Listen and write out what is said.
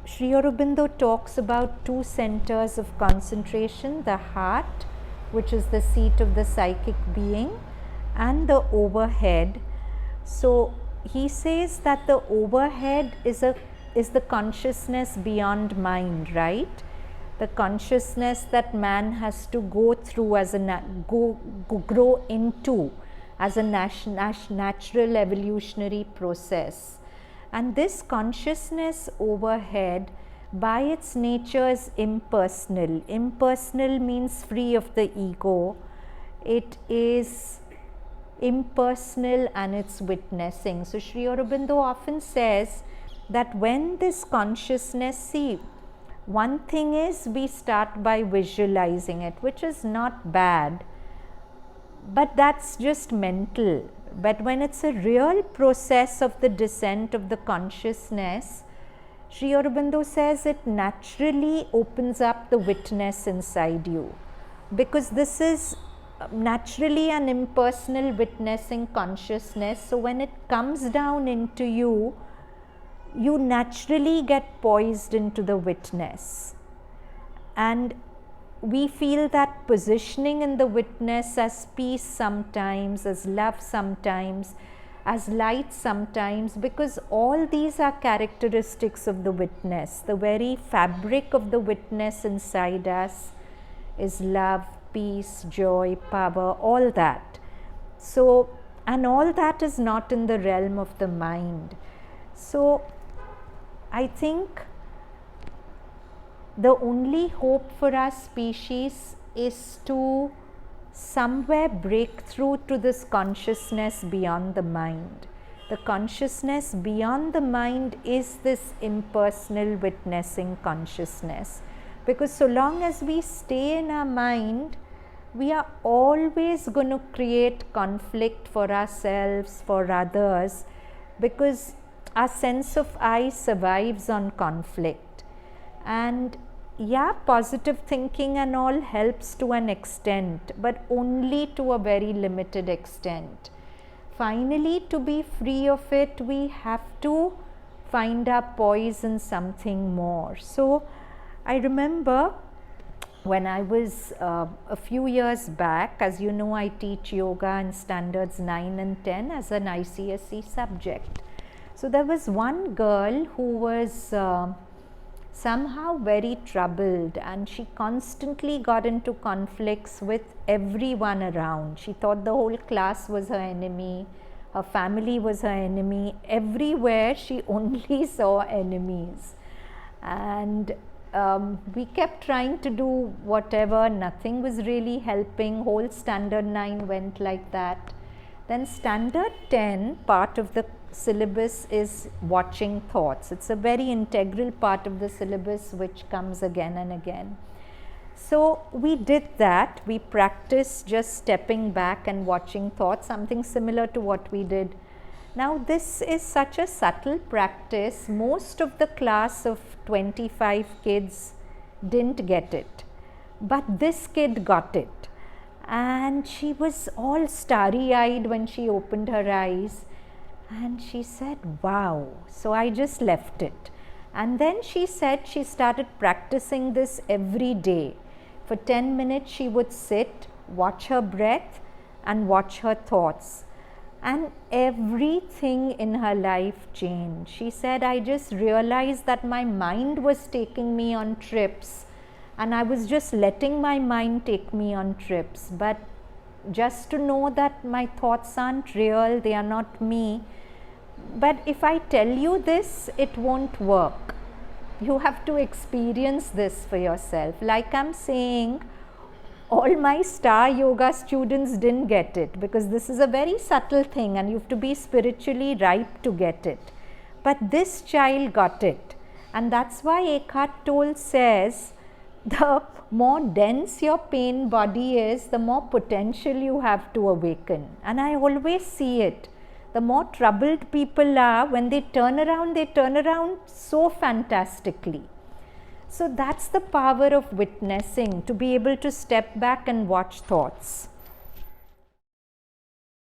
Sri Aurobindo talks about two centers of concentration, the heart, which is the seat of the psychic being, and the overhead. So he says that the overhead is the consciousness beyond mind, right? The consciousness that man has to go through as grow into as a natural evolutionary process. And this consciousness overhead, by its nature, is impersonal. Impersonal means free of the ego. It is impersonal and it's witnessing. So Sri Aurobindo often says that when this consciousness, see, one thing is we start by visualizing it, which is not bad, but that's just mental. But when it's a real process of the descent of the consciousness, Sri Aurobindo says it naturally opens up the witness inside you, because this is naturally an impersonal witnessing consciousness. So when it comes down into you, you naturally get poised into the witness. And we feel that positioning in the witness as peace sometimes, as love sometimes, as light sometimes, because all these are characteristics of the witness. The very fabric of the witness inside us is love, peace, joy, power, all that. So, and all that is not in the realm of the mind. So, I think the only hope for our species is to somewhere break through to this consciousness beyond the mind. The consciousness beyond the mind is this impersonal witnessing consciousness. Because so long as we stay in our mind, we are always going to create conflict for ourselves, for others, because our sense of I survives on conflict. And yeah, positive thinking and all helps to an extent, but only to a very limited extent. Finally, to be free of it, we have to find our poise in something more. So I remember when I was a few years back, as you know, I teach yoga in standards 9 and 10 as an ICSE subject. So there was one girl who was somehow very troubled, and she constantly got into conflicts with everyone around. She thought the whole class was her enemy, her family was her enemy. Everywhere she only saw enemies. And we kept trying to do whatever, nothing was really helping. Whole standard 9 went like that. Then standard 10, part of the syllabus is watching thoughts. It's a very integral part of the syllabus which comes again and again. So we did that. We practiced just stepping back and watching thoughts, something similar to what we did. Now this is such a subtle practice. Most of the class of 25 kids didn't get it, but this kid got it. And she was all starry-eyed when she opened her eyes. And she said, wow. So I just left it. And then she said she started practicing this every day. For 10 minutes she would sit, watch her breath and watch her thoughts. And everything in her life changed. She said, I just realized that my mind was taking me on trips, and I was just letting my mind take me on trips. But just to know that my thoughts aren't real, they are not me. But if I tell you this, it won't work. You have to experience this for yourself. Like I'm saying, all my star yoga students didn't get it, because this is a very subtle thing and you have to be spiritually ripe to get it. But this child got it. And that's why Eckhart Tolle says, the more dense your pain body is, the more potential you have to awaken. And I always see it. The more troubled people are, when they turn around so fantastically. So that's the power of witnessing, to be able to step back and watch thoughts.